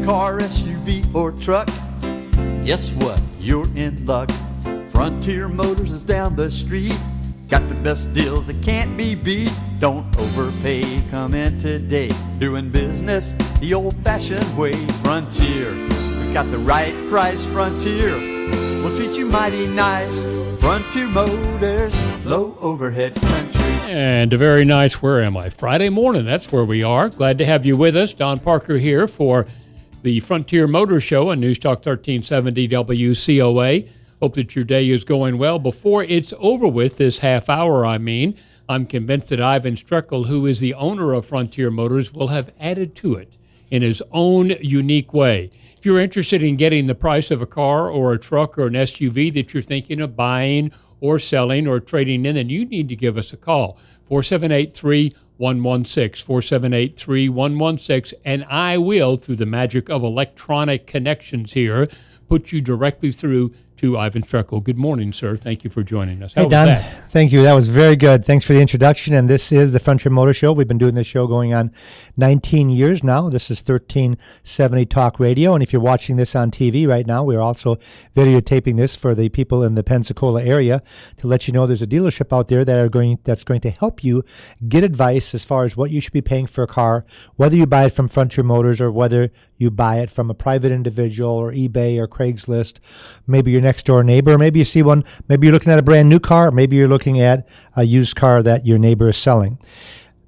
car, SUV, or truck, guess what? You're in luck. Frontier Motors is down the street. Got the best deals that can't be beat. Don't overpay, come in today. Doing business the old-fashioned way. Frontier, we've got the right price. Frontier, we'll treat you mighty nice. Frontier Motors, low overhead country. And a very nice, where am I? Friday morning, that's where we are. Glad to have you with us. Don Parker here for the Frontier Motor Show on News Talk 1370 WCOA. Hope that your day is going well. Before it's over with, this half hour, I'm convinced that Ivan Streckel, who is the owner of Frontier Motors, will have added to it in his own unique way. If you're interested in getting the price of a car or a truck or an SUV that you're thinking of buying or selling or trading in, then you need to give us a call, 478-3116, 478-3116, and I will, through the magic of electronic connections here, put you directly through to Ivan Streckel. Good morning, sir. Thank you for joining us. Hey, Don. Thank you. That was very good. Thanks for the introduction. And this is the Frontier Motor Show. We've been doing this show going on 19 years now. This is 1370 Talk Radio. And if you're watching this on TV right now, we're also videotaping this for the people in the Pensacola area to let you know there's a dealership out there that's going to help you get advice as far as what you should be paying for a car, whether you buy it from Frontier Motors or whether you buy it from a private individual or eBay or Craigslist. Maybe your next door neighbor. Maybe you see one. Maybe you're looking at a brand new car. Maybe you're looking at a used car that your neighbor is selling.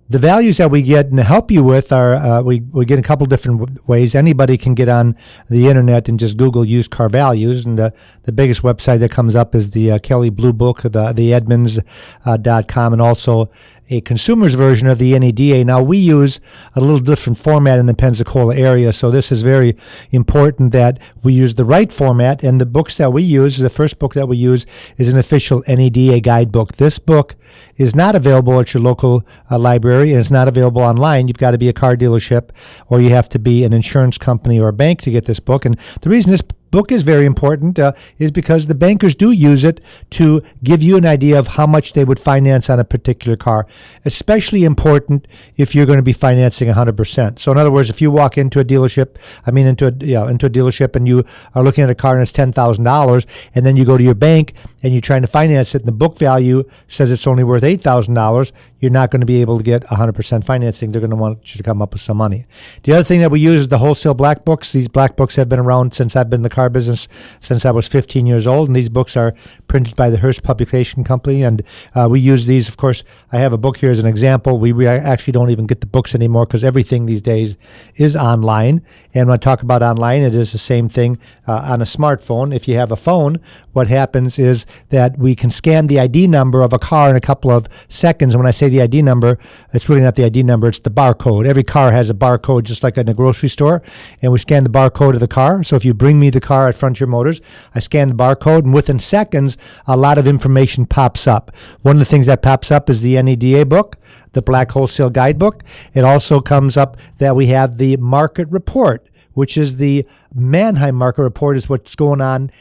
The values that we get and help you with are, we get a couple different ways. Anybody can get on the internet and just Google used car values. And the biggest website that comes up is the Kelley Blue Book, the Edmunds.com, and also a consumer's version of the NEDA. Now, we use a little different format in the Pensacola area, so this is very important that we use the right format. And the books that we use, the first book that we use, is an official NEDA guidebook. This book is not available at your local library, and it's not available online. You've got to be a car dealership, or you have to be an insurance company or a bank to get this book. And the reason this book is very important is because the bankers do use it to give you an idea of how much they would finance on a particular car, especially important if you're going to be financing 100%. So in other words, if you walk into a dealership, into a dealership and you are looking at a car and it's $10,000, and then you go to your bank and you're trying to finance it and the book value says it's only worth $8,000, you're not going to be able to get 100% financing. They're going to want you to come up with some money. The other thing that we use is the wholesale black books. These black books have been around since I've been in the car business, since I was 15 years old, and these books are printed by the Hearst Publication Company, and we use these. Of course, I have a book here as an example. We actually don't even get the books anymore because everything these days is online, and when I talk about online, it is the same thing on a smartphone. If you have a phone, what happens is that we can scan the ID number of a car in a couple of seconds. When I say the ID number, it's really not the ID number, it's the barcode. Every car has a barcode, just like in a grocery store, and we scan the barcode of the car. So if you bring me the car at Frontier Motors, I scan the barcode, and within seconds, a lot of information pops up. One of the things that pops up is the NEDA book, the Black Wholesale Guidebook. It also comes up that we have the market report, which is the Manheim market report, is what's going on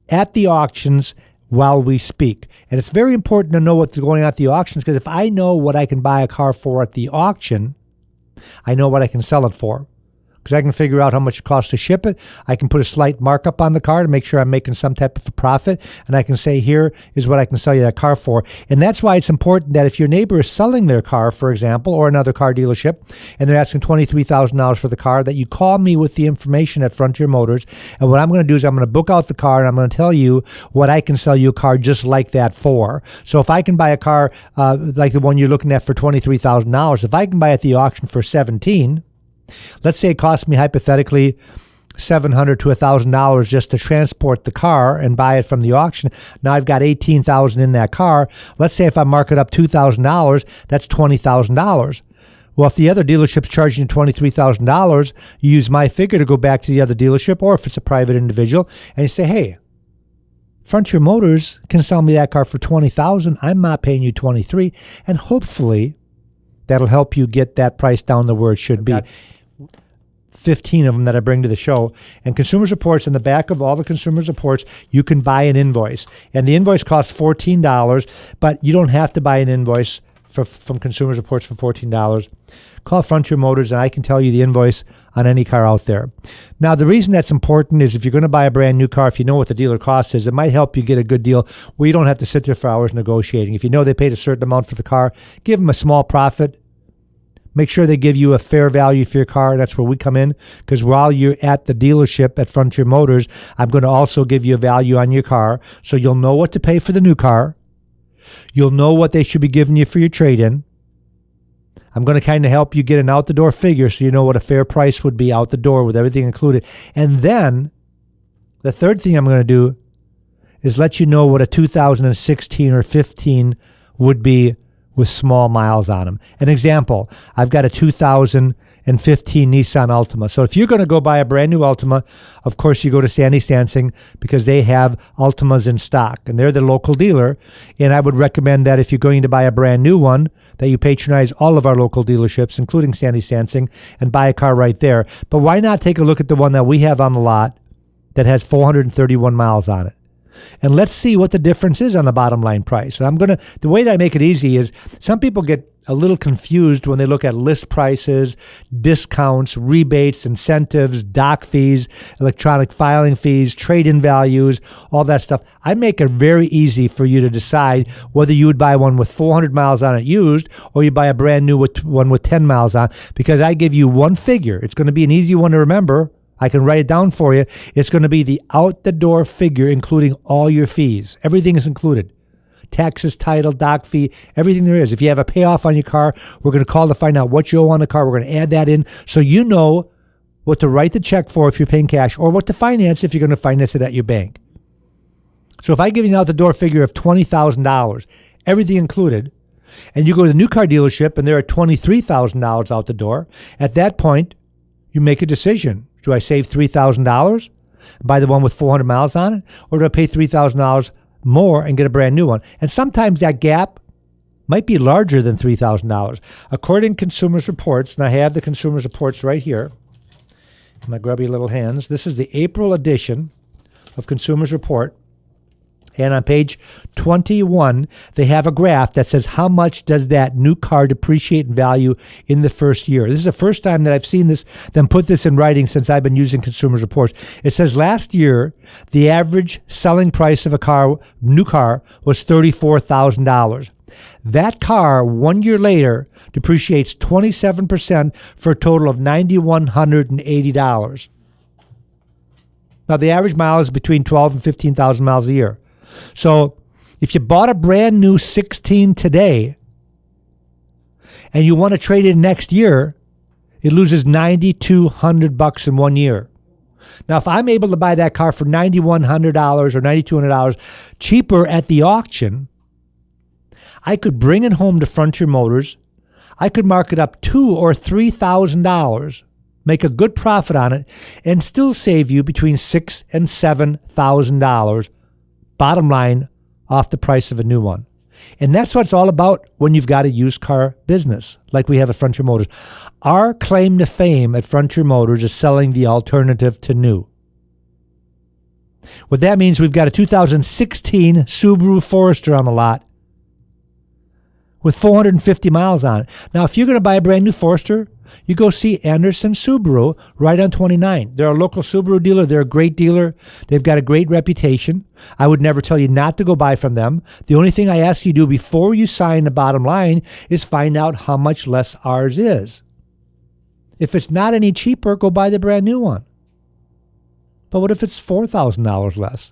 at the auctions while we speak. And it's very important to know what's going on at the auctions, because if I know what I can buy a car for at the auction, I know what I can sell it for. Because I can figure out how much it costs to ship it. I can put a slight markup on the car to make sure I'm making some type of a profit. And I can say, here is what I can sell you that car for. And that's why it's important that if your neighbor is selling their car, for example, or another car dealership, and they're asking $23,000 for the car, that you call me with the information at Frontier Motors. And what I'm going to do is I'm going to book out the car, and I'm going to tell you what I can sell you a car just like that for. So if I can buy a car like the one you're looking at for $23,000, if I can buy at the auction for $17,000, let's say it costs me hypothetically $700 to $1,000 just to transport the car and buy it from the auction. Now I've got $18,000 in that car. Let's say if I mark it up $2,000, that's $20,000. Well, if the other dealership's charging you $23,000, you use my figure to go back to the other dealership, or if it's a private individual, and you say, hey, Frontier Motors can sell me that car for $20,000. I'm not paying you $23,000, and hopefully that'll help you get that price down to where it should be. 15 of them that I bring to the show. And Consumers Reports, in the back of all the Consumers Reports, you can buy an invoice. And the invoice costs $14, but you don't have to buy an invoice from Consumer Reports for $14. Call Frontier Motors, and I can tell you the invoice on any car out there. Now, the reason that's important is if you're going to buy a brand new car, if you know what the dealer cost is, it might help you get a good deal where you don't have to sit there for hours negotiating. If you know they paid a certain amount for the car, give them a small profit. Make sure they give you a fair value for your car. That's where we come in, because while you're at the dealership at Frontier Motors, I'm going to also give you a value on your car, so you'll know what to pay for the new car. You'll know what they should be giving you for your trade-in. I'm going to kind of help you get an out-the-door figure so you know what a fair price would be out the door with everything included. And then the third thing I'm going to do is let you know what a 2016 or 15 would be with small miles on them. An example, I've got a 2015 Nissan Altima. So if you're going to go buy a brand new Altima, of course you go to Sandy Sansing because they have Altimas in stock and they're the local dealer. And I would recommend that if you're going to buy a brand new one, that you patronize all of our local dealerships, including Sandy Sansing, and buy a car right there. But why not take a look at the one that we have on the lot that has 431 miles on it? And let's see what the difference is on the bottom line price. And the way that I make it easy is some people get a little confused when they look at list prices, discounts, rebates, incentives, doc fees, electronic filing fees, trade-in values, all that stuff. I make it very easy for you to decide whether you would buy one with 400 miles on it used or you buy a brand new one with 10 miles on, because I give you one figure. It's going to be an easy one to remember. I can write it down for you. It's going to be the out-the-door figure, including all your fees. Everything is included. Taxes, title, doc fee, everything there is. If you have a payoff on your car, we're going to call to find out what you owe on the car. We're going to add that in so you know what to write the check for if you're paying cash or what to finance if you're going to finance it at your bank. So if I give you an out-the-door figure of $20,000, everything included, and you go to the new car dealership and they're at $23,000 out the door, at that point, you make a decision. Do I save $3,000, buy the one with 400 miles on it, or do I pay $3,000 more and get a brand new one? And sometimes that gap might be larger than $3,000. According to Consumer Reports, and I have the Consumer Reports right here, my grubby little hands, this is the April edition of Consumer Report. And on page 21, they have a graph that says how much does that new car depreciate in value in the first year. This is the first time that I've seen them put this in writing since I've been using Consumer Reports. It says last year, the average selling price of a new car, was $34,000. That car, 1 year later, depreciates 27% for a total of $9,180. Now, the average mile is between 12 and 15,000 miles a year. So if you bought a brand new 16 today and you want to trade it next year, it loses $9,200 in 1 year. Now, if I'm able to buy that car for $9,100 or $9,200 cheaper at the auction, I could bring it home to Frontier Motors. I could mark it up $2,000 or $3,000, make a good profit on it, and still save you between $6,000 and $7,000 bottom line off the price of a new one. And that's what it's all about when you've got a used car business like we have at Frontier Motors. Our claim to fame at Frontier Motors is selling the alternative to new. What that means, we've got a 2016 Subaru Forester on the lot with 450 miles on it. Now, if you're going to buy a brand new Forester, you go see Anderson Subaru right on 29. They're a local Subaru dealer. They're a great dealer. They've got a great reputation. I would never tell you not to go buy from them. The only thing I ask you to do before you sign the bottom line is find out how much less ours is. If it's not any cheaper, go buy the brand new one. But what if it's $4,000 less?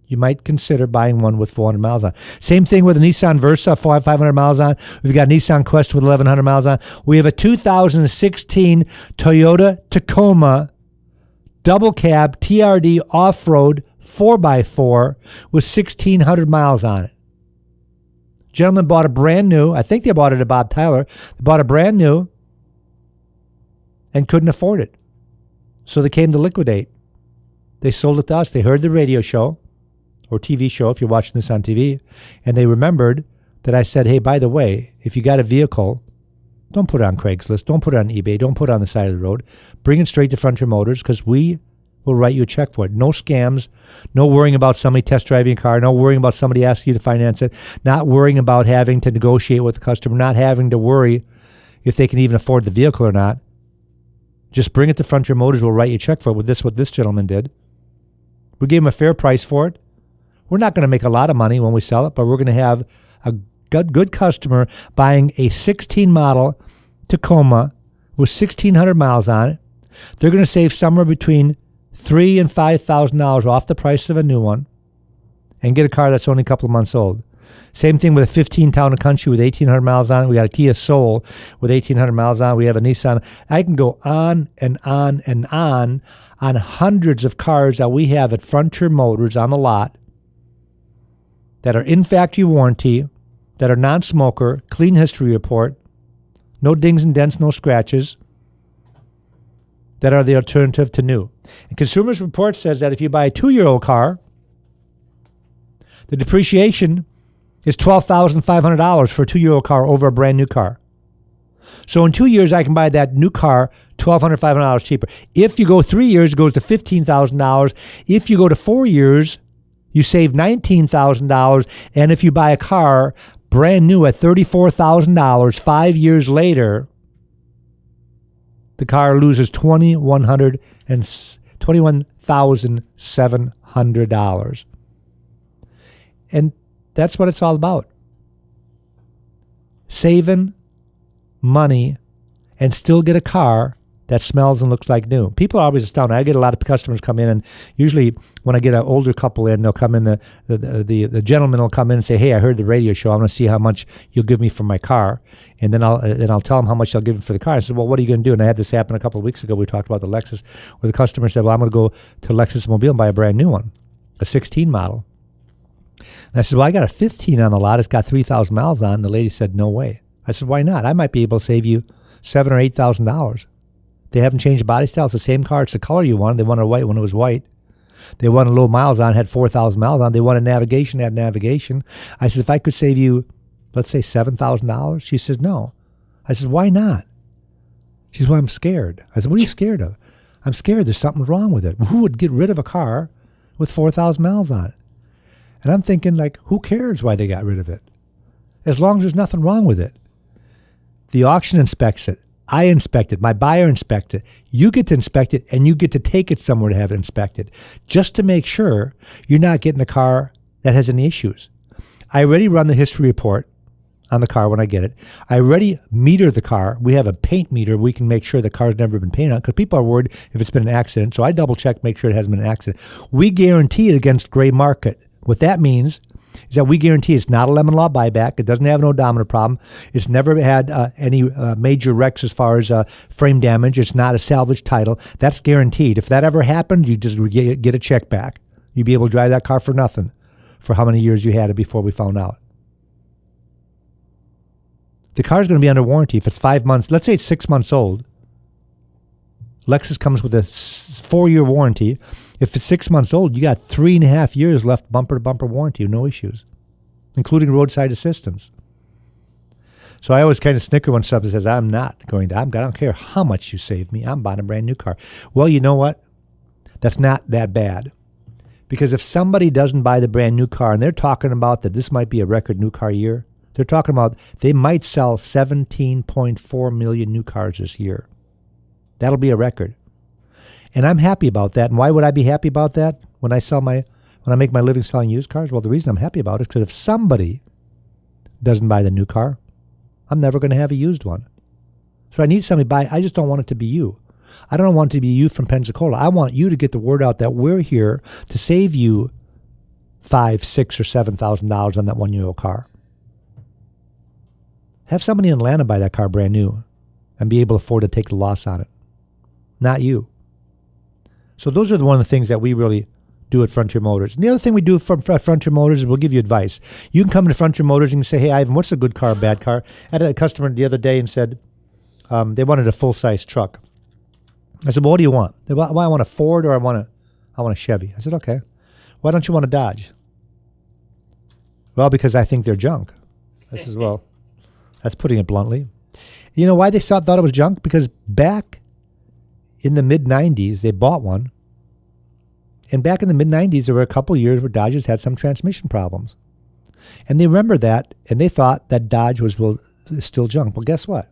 You might consider buying one with 400 miles on. Same thing with a Nissan Versa, 500 miles on. We've got a Nissan Quest with 1,100 miles on. We have a 2016 Toyota Tacoma double cab TRD off-road 4x4 with 1,600 miles on it. Gentleman bought a brand new, I think they bought it at Bob Tyler, they bought a brand new and couldn't afford it. So they came to liquidate. They sold it to us. They heard the radio show or TV show, if you're watching this on TV, and they remembered that I said, hey, by the way, if you got a vehicle, don't put it on Craigslist, don't put it on eBay, don't put it on the side of the road. Bring it straight to Frontier Motors, because we We'll write you a check for it. No scams, no worrying about somebody test driving a car, no worrying about somebody asking you to finance it, not worrying about having to negotiate with the customer, not having to worry if they can even afford the vehicle or not. Just bring it to Frontier Motors. We'll write you a check for it. With this, what this gentleman did. We gave him a fair price for it. We're not going to make a lot of money when we sell it, but we're going to have a good customer buying a 16 model Tacoma with 1,600 miles on it. They're going to save somewhere between $3,000 and $5,000 off the price of a new one and get a car that's only a couple of months old. Same thing with a 15 Town and Country with 1,800 miles on it. We got a Kia Soul with 1,800 miles on it. We have a Nissan. I can go on and on and on hundreds of cars that we have at Frontier Motors on the lot that are in factory warranty, that are non-smoker, clean history report, no dings and dents, no scratches, that are the alternative to new. And Consumers Report says that if you buy a 2-year-old car, the depreciation is $12,500 for a 2-year-old car over a brand new car. So in 2 years, I can buy that new car $1,200, $500 cheaper. If you go 3 years, it goes to $15,000. If you go to 4 years, you save $19,000. And if you buy a car brand new at $34,000, 5 years later, the car loses $21,700. And that's what it's all about. Saving money and still get a car that smells and looks like new. People are always astounded. I get a lot of customers come in, and usually when I get an older couple in, they'll come in, the gentleman will come in and say, hey, I heard the radio show. I want to see how much you'll give me for my car. And then I'll tell them how much I'll give them for the car. I said, well, what are you going to do? And I had this happen a couple of weeks ago. We talked about the Lexus, where the customer said, well, I'm going to go to Lexus Mobile and buy a brand new one, a 16 model. And I said, well, I got a 15 on the lot. It's got 3,000 miles on. The lady said, no way. I said, why not? I might be able to save you $7,000 or $8,000. They haven't changed the body style. It's the same car. It's the color you wanted. They wanted a white when it was white. They wanted low miles on, had 4,000 miles on. They wanted navigation, had navigation. I said, if I could save you, let's say $7,000. She says, no. I said, why not? She says, well, I'm scared. I said, what are you scared of? I'm scared there's something wrong with it. Who would get rid of a car with 4,000 miles on it? And I'm thinking, like, who cares why they got rid of it? As long as there's nothing wrong with it. The auction inspects it. I inspect it. My buyer inspects it. You get to inspect it, and you get to take it somewhere to have it inspected, just to make sure you're not getting a car that has any issues. I already run the history report on the car when I get it. I already meter the car. We have a paint meter. We can make sure the car's never been painted on, because people are worried if it's been an accident. So I double check, make sure it hasn't been an accident. We guarantee it against gray market. What that means is that we guarantee it's not a lemon law buyback. It doesn't have an odometer problem. It's never had any major wrecks as far as frame damage. It's not a salvage title. That's guaranteed. If that ever happened, you just get a check back. You'd be able to drive that car for nothing for how many years you had it before we found out. The car's going to be under warranty. If it's 5 months, let's say it's 6 months old, Lexus comes with a 4-year warranty. If it's 6 months old, you got 3.5 years left, bumper to bumper warranty, no issues, including roadside assistance. So I always kind of snicker when somebody says, I don't care how much you save me. I'm buying a brand new car. Well, you know what? That's not that bad. Because if somebody doesn't buy the brand new car, and they're talking about that this might be a record new car year, they're talking about they might sell 17.4 million new cars this year. That'll be a record. And I'm happy about that. And why would I be happy about that when I make my living selling used cars? Well, the reason I'm happy about it is because if somebody doesn't buy the new car, I'm never going to have a used one. So I need somebody to buy. I just don't want it to be you. I don't want it to be you from Pensacola. I want you to get the word out that we're here to save you $5,000, $6,000, or $7,000 on that 1-year-old car. Have somebody in Atlanta buy that car brand new and be able to afford to take the loss on it. Not you. So those are one of the things that we really do at Frontier Motors. And the other thing we do from Frontier Motors is we'll give you advice. You can come to Frontier Motors and you can say, hey, Ivan, what's a good car, bad car? I had a customer the other day and said they wanted a full-size truck. I said, well, what do you want? They said, well, I want a Ford or I want a Chevy. I said, okay. Why don't you want a Dodge? Well, because I think they're junk. I said, well, that's putting it bluntly. You know why they thought it was junk? Because back in the mid-'90s, they bought one, And back in the mid-'90s, there were a couple years where Dodges had some transmission problems. And they remember that, and they thought that Dodge was still junk. Well, guess what?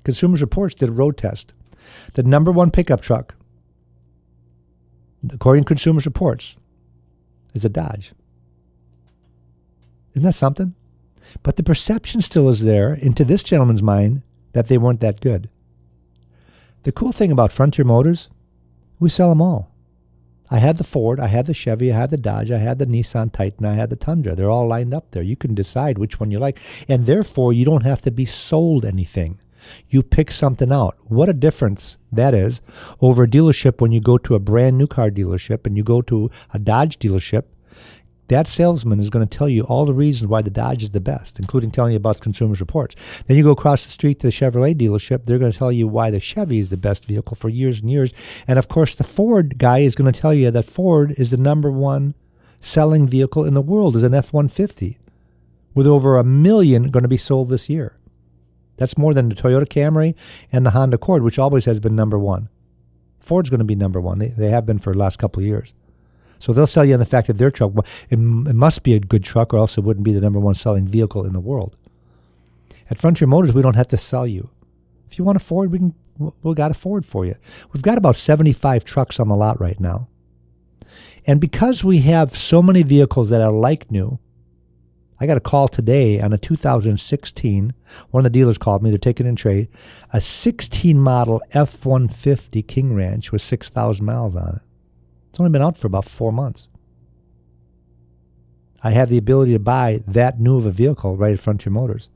Consumers Reports did a road test. The number one pickup truck, according to Consumers Reports, is a Dodge. Isn't that something? But the perception still is there, into this gentleman's mind, that they weren't that good. The cool thing about Frontier Motors, we sell them all. I had the Ford, I had the Chevy, I had the Dodge, I had the Nissan Titan, I had the Tundra. They're all lined up there. You can decide which one you like. And therefore, you don't have to be sold anything. You pick something out. What a difference that is over a dealership when you go to a brand new car dealership and you go to a Dodge dealership. That salesman is going to tell you all the reasons why the Dodge is the best, including telling you about Consumers Reports. Then you go across the street to the Chevrolet dealership. They're going to tell you why the Chevy is the best vehicle for years and years. And, of course, the Ford guy is going to tell you that Ford is the number one selling vehicle in the world, is an F-150, with over 1 million going to be sold this year. That's more than the Toyota Camry and the Honda Accord, which always has been number one. Ford's going to be number one. They have been for the last couple of years. So they'll sell you on the fact that their truck, it must be a good truck or else it wouldn't be the number one selling vehicle in the world. At Frontier Motors, we don't have to sell you. If you want a Ford, we've got a Ford for you. We've got about 75 trucks on the lot right now. And because we have so many vehicles that are like new, I got a call today on a 2016. One of the dealers called me. They're taking in trade. A 16 model F-150 King Ranch with 6,000 miles on it. It's only been out for about 4 months. I have the ability to buy that new of a vehicle right at Frontier Motors.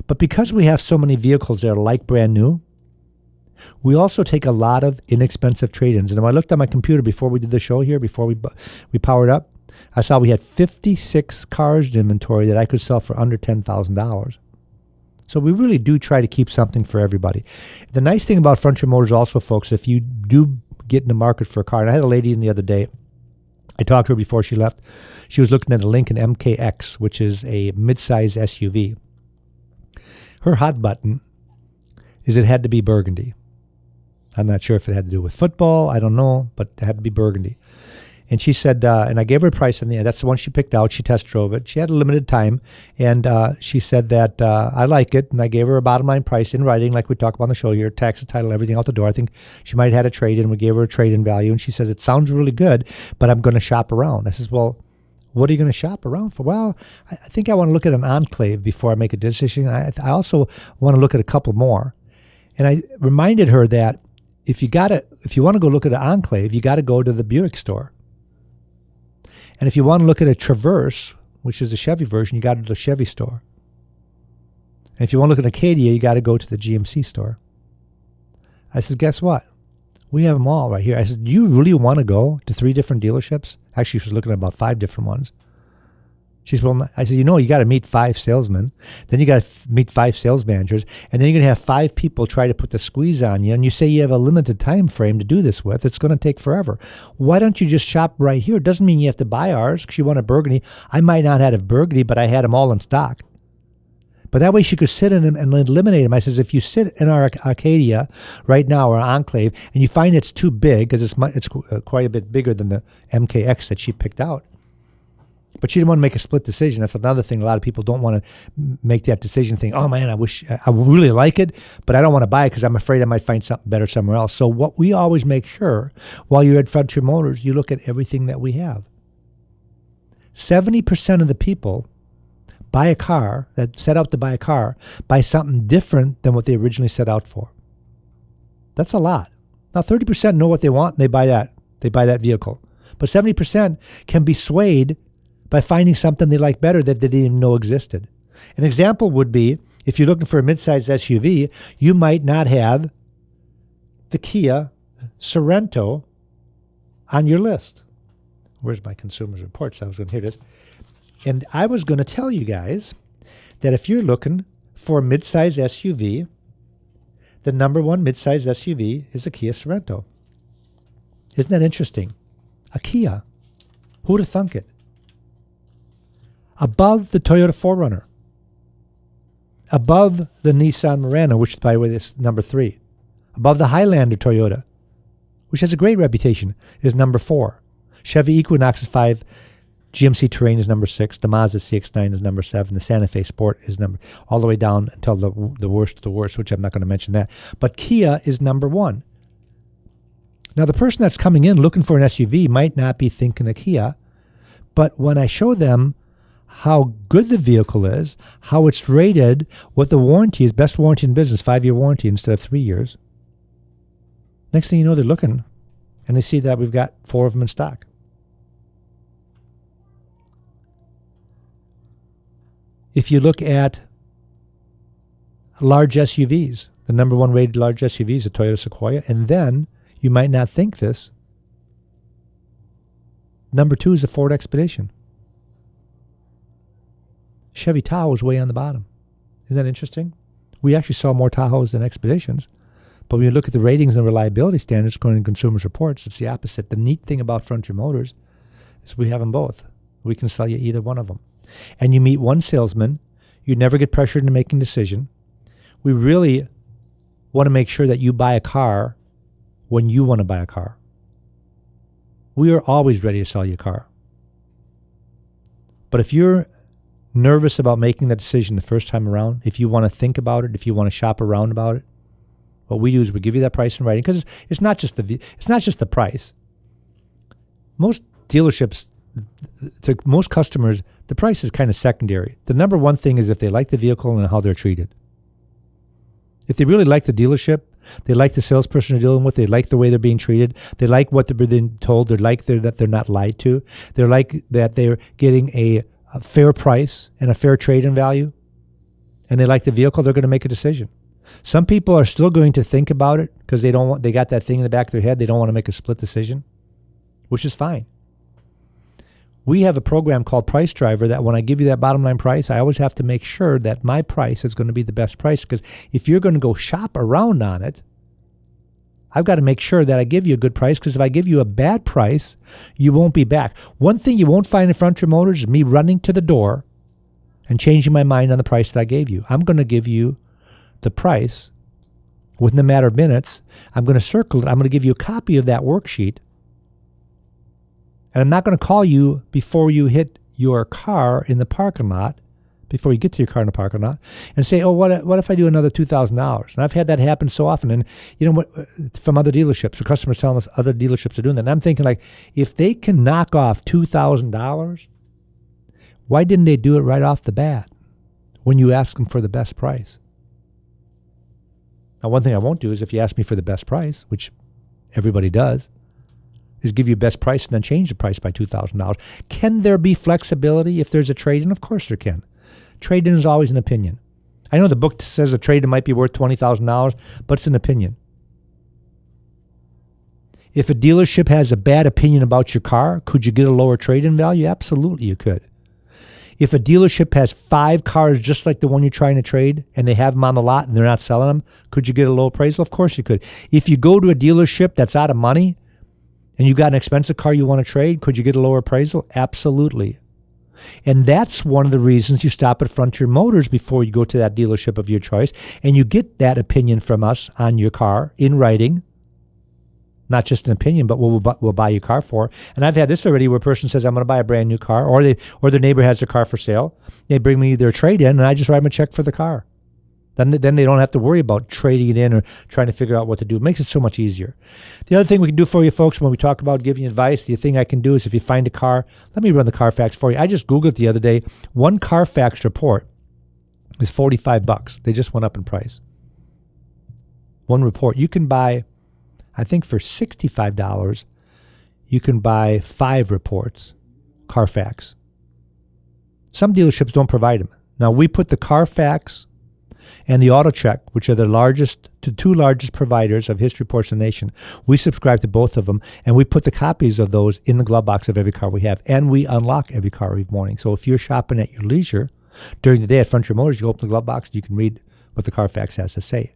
But because we have so many vehicles that are like brand new, we also take a lot of inexpensive trade-ins. And when I looked on my computer before we did the show here, before we powered up, I saw we had 56 cars in inventory that I could sell for under $10,000. So we really do try to keep something for everybody. The nice thing about Frontier Motors also, folks, if you do get in the market for a car, and I had a lady in the other day, I talked to her before she left. She was looking at a Lincoln MKX, which is a midsize SUV. Her hot button is it had to be burgundy. I'm not sure if it had to do with football. I don't know, but it had to be burgundy. And she said, and I gave her a price in the end. That's the one she picked out. She test drove it. She had a limited time. And she said that I like it. And I gave her a bottom line price in writing, like we talked about on the show here, tax and title, everything out the door. I think she might have had a trade-in. We gave her a trade-in value. And she says, it sounds really good, but I'm going to shop around. I says, well, what are you going to shop around for? Well, I think I want to look at an Enclave before I make a decision. I also want to look at a couple more. And I reminded her that if you want to go look at an Enclave, you got to go to the Buick store. And if you want to look at a Traverse, which is the Chevy version, you got to go to the Chevy store. And if you want to look at an Acadia, you got to go to the GMC store. I said, guess what? We have them all right here. I said, do you really want to go to 3 different dealerships? Actually, she was looking at about 5 different ones. She said, well, I said, you got to meet 5 salesmen. Then you got to meet 5 sales managers. And then you're going to have 5 people try to put the squeeze on you. And you say you have a limited time frame to do this with. It's going to take forever. Why don't you just shop right here? It doesn't mean you have to buy ours because you want a burgundy. I might not have a burgundy, but I had them all in stock. But that way she could sit in them and eliminate them. I says, if you sit in our Acadia right now or Enclave and you find it's too big, because it's quite a bit bigger than the MKX that she picked out, but she didn't want to make a split decision. That's another thing. A lot of people don't want to make that decision, think, oh, man, I really like it, but I don't want to buy it because I'm afraid I might find something better somewhere else. So what we always make sure while you're at Frontier Motors, you look at everything that we have. 70% of the people buy a car, that set out to buy a car, buy something different than what they originally set out for. That's a lot. Now, 30% know what they want, and they buy that. They buy that vehicle. But 70% can be swayed by finding something they like better that they didn't even know existed. An example would be, if you're looking for a midsize SUV, you might not have the Kia Sorento on your list. Where's my Consumers Reports? I was going to hear this. And I was going to tell you guys that if you're looking for a midsize SUV, the number one midsize SUV is a Kia Sorento. Isn't that interesting? A Kia. Who'd have thunk it? Above the Toyota 4Runner. Above the Nissan Murano, which by the way is number 3. Above the Highlander Toyota, which has a great reputation, is number 4. Chevy Equinox is 5. GMC Terrain is number 6. The Mazda CX-9 is number 7. The Santa Fe Sport is all the way down until the worst of the worst, which I'm not going to mention that. But Kia is number 1. Now, the person that's coming in looking for an SUV might not be thinking of Kia, but when I show them how good the vehicle is, how it's rated, what the warranty is, best warranty in business, 5-year warranty instead of 3 years, next thing you know, they're looking, and they see that we've got 4 of them in stock. If you look at large SUVs, the number 1 rated large SUV is a Toyota Sequoia, and then you might not think this. Number 2 is a Ford Expedition. Chevy Tahoe is way on the bottom. Isn't that interesting? We actually sell more Tahoes than Expeditions, but when you look at the ratings and reliability standards according to Consumers Reports, it's the opposite. The neat thing about Frontier Motors is we have them both. We can sell you either one of them. And you meet one salesman, you never get pressured into making a decision. We really want to make sure that you buy a car when you want to buy a car. We are always ready to sell you a car. But if you're nervous about making that decision the first time around, if you want to think about it, if you want to shop around about it, what we do is we give you that price in writing, because it's not just the price. Most dealerships, to most customers, the price is kind of secondary. The number one thing is if they like the vehicle and how they're treated. If they really like the dealership, they like the salesperson they're dealing with, they like the way they're being treated, they like what they're being told, they like that they're not lied to, they like that they're getting a fair price and a fair trade-in value, and they like the vehicle, they're going to make a decision. Some people are still going to think about it because they got that thing in the back of their head, they don't want to make a split decision, which is fine. We have a program called Price Driver that when I give you that bottom line price, I always have to make sure that my price is going to be the best price, because if you're going to go shop around on it, I've got to make sure that I give you a good price, because if I give you a bad price, you won't be back. One thing you won't find in Frontier Motors is me running to the door and changing my mind on the price that I gave you. I'm going to give you the price within a matter of minutes. I'm going to circle it. I'm going to give you a copy of that worksheet. And I'm not going to call you before you hit your car in the parking lot, before you get to your car in the parking lot, and say, oh, what if I do another $2,000? And I've had that happen so often. And you know what, from other dealerships, or customers telling us other dealerships are doing that. And I'm thinking, like, if they can knock off $2,000, why didn't they do it right off the bat when you ask them for the best price? Now, one thing I won't do is if you ask me for the best price, which everybody does, is give you best price and then change the price by $2,000. Can there be flexibility if there's a trade-in? Of course there can. Trade-in is always an opinion. I know the book says a trade-in might be worth $20,000, but it's an opinion. If a dealership has a bad opinion about your car, could you get a lower trade-in value? Absolutely you could. If a dealership has 5 cars just like the one you're trying to trade and they have them on the lot and they're not selling them, could you get a low appraisal? Of course you could. If you go to a dealership that's out of money, and you've got an expensive car you want to trade, could you get a lower appraisal? Absolutely. And that's one of the reasons you stop at Frontier Motors before you go to that dealership of your choice, and you get that opinion from us on your car in writing. Not just an opinion, but we'll buy your car for. And I've had this already where a person says, I'm going to buy a brand new car, or their neighbor has their car for sale. They bring me their trade-in, and I just write them a check for the car. Then they don't have to worry about trading it in or trying to figure out what to do. It makes it so much easier. The other thing we can do for you folks when we talk about giving you advice, the thing I can do is if you find a car, let me run the Carfax for you. I just Googled it the other day. One Carfax report is $45. They just went up in price. One report. You can buy, I think for $65, you can buy 5 reports, Carfax. Some dealerships don't provide them. Now, we put the Carfax and the AutoCheck, which are the two largest providers of history reports in the nation. We subscribe to both of them, and we put the copies of those in the glove box of every car we have, and we unlock every car every morning. So if you're shopping at your leisure during the day at Frontier Motors, you open the glove box, you can read what the Carfax has to say.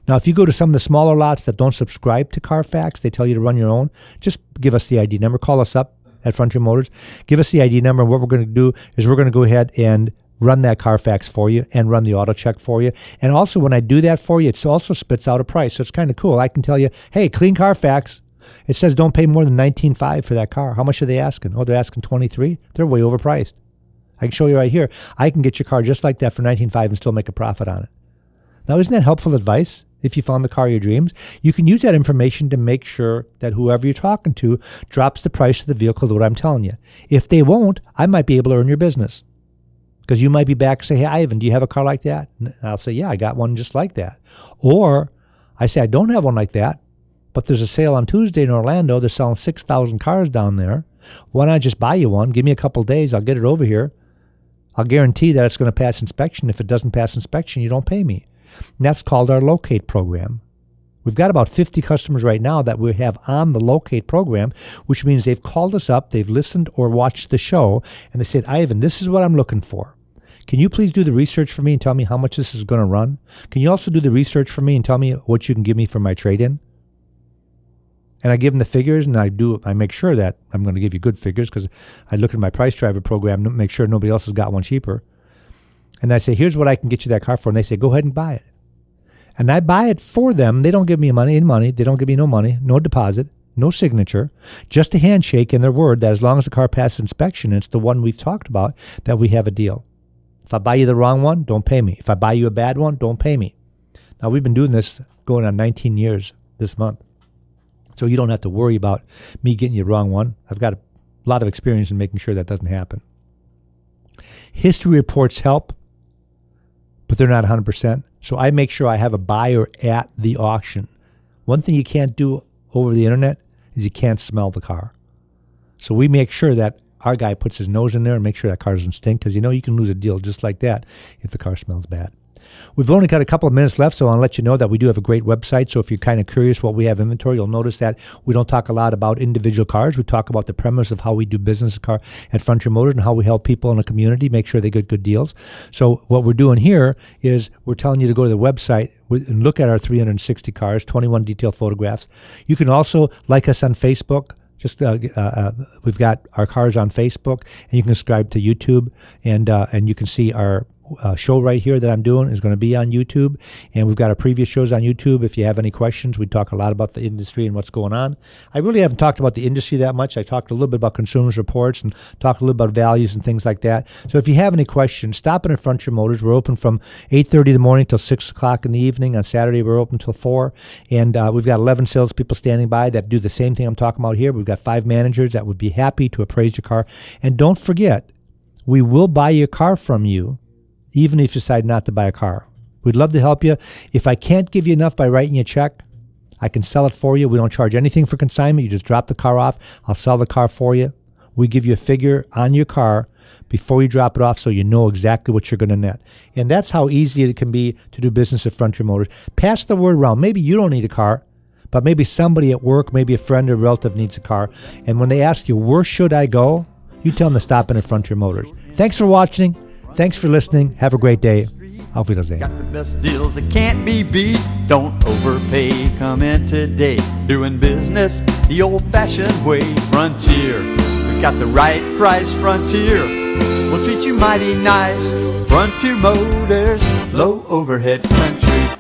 Now, if you go to some of the smaller lots that don't subscribe to Carfax, they tell you to run your own, just give us the ID number. Call us up at Frontier Motors. Give us the ID number, and what we're going to do is we're going to go ahead and run that Carfax for you and run the auto check for you. And also when I do that for you, it also spits out a price. So it's kind of cool. I can tell you, hey, clean Carfax, It says don't pay more than $19,500 for that car. How much are they asking? Oh, they're asking $23,000. They're way overpriced. I can show you right here. I can get your car just like that for $19,500 and still make a profit on it. Now, isn't that helpful advice? If you found the car of your dreams, you can use that information to make sure that whoever you're talking to drops the price of the vehicle to what I'm telling you. If they won't, I might be able to earn your business. Because you might be back and say, hey, Ivan, do you have a car like that? And I'll say, yeah, I got one just like that. Or I say, I don't have one like that, but there's a sale on Tuesday in Orlando. They're selling 6,000 cars down there. Why not just buy you one? Give me a couple of days. I'll get it over here. I'll guarantee that it's going to pass inspection. If it doesn't pass inspection, you don't pay me. And that's called our Locate program. We've got about 50 customers right now that we have on the Locate program, which means they've called us up, they've listened or watched the show, and they said, Ivan, this is what I'm looking for. Can you please do the research for me and tell me how much this is going to run? Can you also do the research for me and tell me what you can give me for my trade-in? And I give them the figures, and I make sure that I'm going to give you good figures because I look at my price driver program to make sure nobody else has got one cheaper. And I say, here's what I can get you that car for. And they say, go ahead and buy it. And I buy it for them. They don't give me any money. They don't give me no money, no deposit, no signature, just a handshake and their word that as long as the car passes inspection, and it's the one we've talked about, that we have a deal. If I buy you the wrong one, don't pay me. If I buy you a bad one, don't pay me. Now, we've been doing this going on 19 years this month. So you don't have to worry about me getting you the wrong one. I've got a lot of experience in making sure that doesn't happen. History reports help, but they're not 100%. So I make sure I have a buyer at the auction. One thing you can't do over the internet is you can't smell the car. So we make sure that our guy puts his nose in there and makes sure that car doesn't stink, because you can lose a deal just like that if the car smells bad. We've only got a couple of minutes left, so I want to let you know that we do have a great website. So if you're kind of curious what we have inventory, you'll notice that we don't talk a lot about individual cars. We talk about the premise of how we do business at Frontier Motors and how we help people in the community make sure they get good deals. So what we're doing here is we're telling you to go to the website and look at our 360 cars, 21 detailed photographs. You can also like us on Facebook. We've got our cars on Facebook, and you can subscribe to YouTube, and you can see our show right here that I'm doing is going to be on YouTube, and we've got our previous shows on YouTube. If you have any questions, we talk a lot about the industry and what's going on. I really haven't talked about the industry that much. I talked a little bit about consumers reports and talked a little about values and things like that. So if you have any questions, stop in at Frontier Motors. We're open from 8:30 in the morning till 6 o'clock in the evening. On Saturday, we're open till 4, and we've got 11 salespeople standing by that do the same thing I'm talking about here. We've got 5 managers that would be happy to appraise your car. And don't forget, we will buy your car from you even if you decide not to buy a car. We'd love to help you. If I can't give you enough by writing you a check, I can sell it for you. We don't charge anything for consignment. You just drop the car off. I'll sell the car for you. We give you a figure on your car before you drop it off so you know exactly what you're going to net. And that's how easy it can be to do business at Frontier Motors. Pass the word around. Maybe you don't need a car, but maybe somebody at work, maybe a friend or relative needs a car. And when they ask you, where should I go? You tell them to stop in at Frontier Motors. Thanks for watching. Thanks for listening. Have a great day. Auf Wiedersehen. Got the best deals that can't be beat. Don't overpay. Come in today. Doing business the old-fashioned way. Frontier. We got the right price. Frontier. We'll treat you mighty nice. Frontier Motors. Low overhead country.